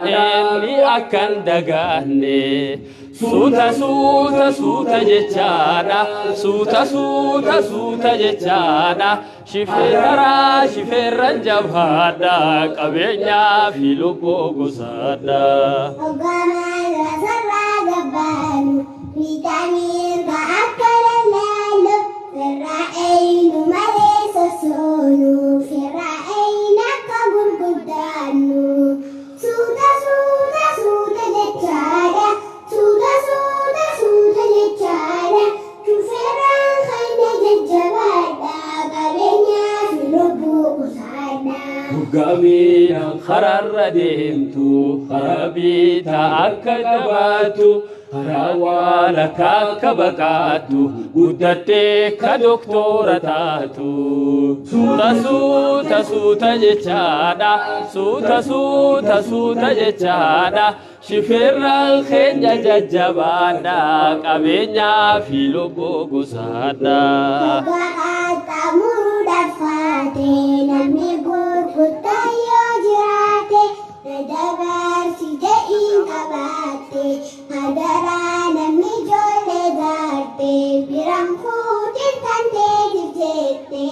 Inni akkan dagaanne suuta suuta suuta jechaadha suuta suuta suuta jechaadha shifeerran jabaadha qabeenyaa fi lubbuu gosaadha. Hogganaan sarara gabbaanu viitamiin akka lallaallu firraa eenyu malee sossoonu firraa eenyu akka gurguddaannu. Suuta suuta suuta jechaadha suuta suuta suuta jechaadha shufeerraan keenya jajjabaadha qabeenyaa fi lubbuu gosaadha. Hoggaamiidhaan karaarra deemtu karaa bitaa akka qabaattu karaa waalakkaa akka baqaattu guddattee ka doktoora taatu. Suuta suuta suuta jechaadha suuta suuta suuta jechaadha shifeerraan keenya jajjabaadha qabeenyaa fi lubbuu gosaadha. Qaxxaamuruudhaaf faatee namni gurguddaa yoo jiraate dabarsi jedhiin qabaatte hadaraa namni ijoollee gaarte biraan fuutiin kan teetiif jette.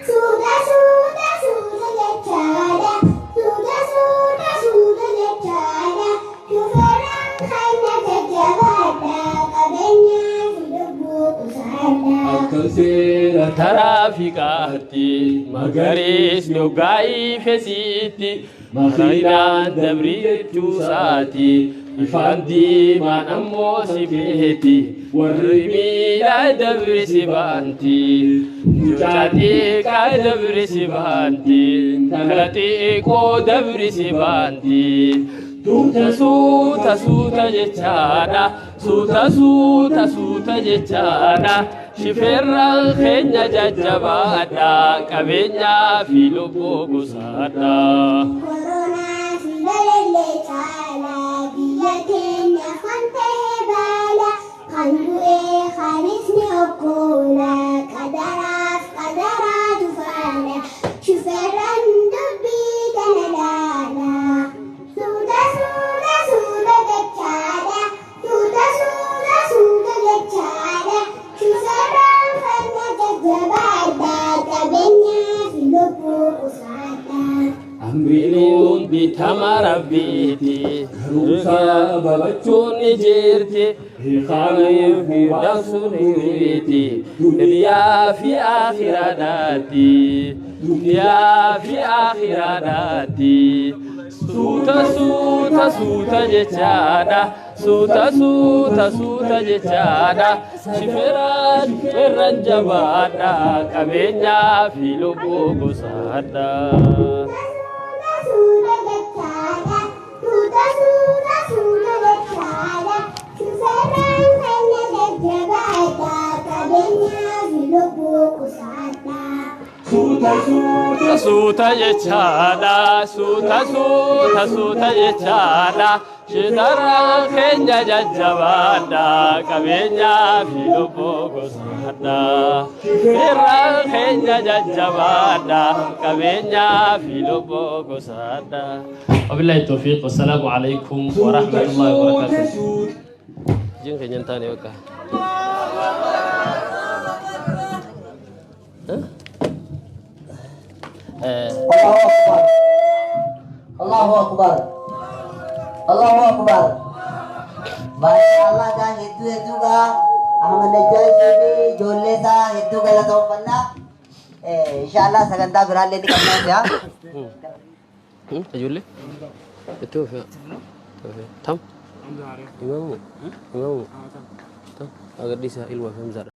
Suuta suuta suuta jechaadha suuta suuta suuta jechaadha shufeerraan keenya jajjabaadha qabeenyaa fi lubbuu gosaadha. Akka seera taraafiikaatti magariisni hoggaa'ii feesiitti makiinaan dabrii jechuusaati ifaan diimaan ammoo si beeti warri miidhaa dabri si baanti mucaa xiqqaa dabri si baanti intala xiqqoo dabri si baanti. Suuta suuta suuta jechaadha suuta suuta suuta jechaadha shifeerraan keenya jajjabaadha qabeenyaa fi lubbuu gosaadha. Koronaa fi laleellee caalaa biyya keenya kan ta'e baala kan du'ee kanis ni okkoola qadaraaf qadaraatu faala shufeerraan dubbii kana laala. Suuta suuta suuta jechaadha suuta suuta suuta jechaadha shufeerraan keenya jajjabaadha qabeenyaa fi lubbuu gosaadha. Amriin bitama rabbiiti garumsa babachuun ni jirti hiikaaniif hidhamsuun hiriiti duniyaa fi akhiraadhaati duniyaa fi akhiraadhaati. Suuta suuta suuta jechaadha suuta suuta suuta jechaadha shifeerraan jabaadha qabeenyaa fi lubbuu gosaadha. Suuta jechaadha suuta suuta suuta jechaadha shufeerraan keenya jajjabaadha qabeenyaa fi lubbuu gosaadha. Suuta suuta suuta jechaadha suuta suuta suuta jechaadha shifeerraan keenya jajjabaadha qabeenyaa fi lubbuu gosaadha. Shifeerraan keenya jajjabaadha qabeenyaa fi lubbuu gosaadha. Wabillahi tawfiiq wassalaamu alaykum wa rahmatullahi wa barakatuh. Jin keenyan taane wakka. Allahu Akbar Allahu Akbar. Masyaallah kan itu juga Ahmad Najashi fi ijoollee isaa hedduu galatoomfannaa. Inshallah sagantaa biraallee ni qabnaa ya. Ijoollee itti oofaa tam imamu tam agarsiisa ilma fi hamzaadha.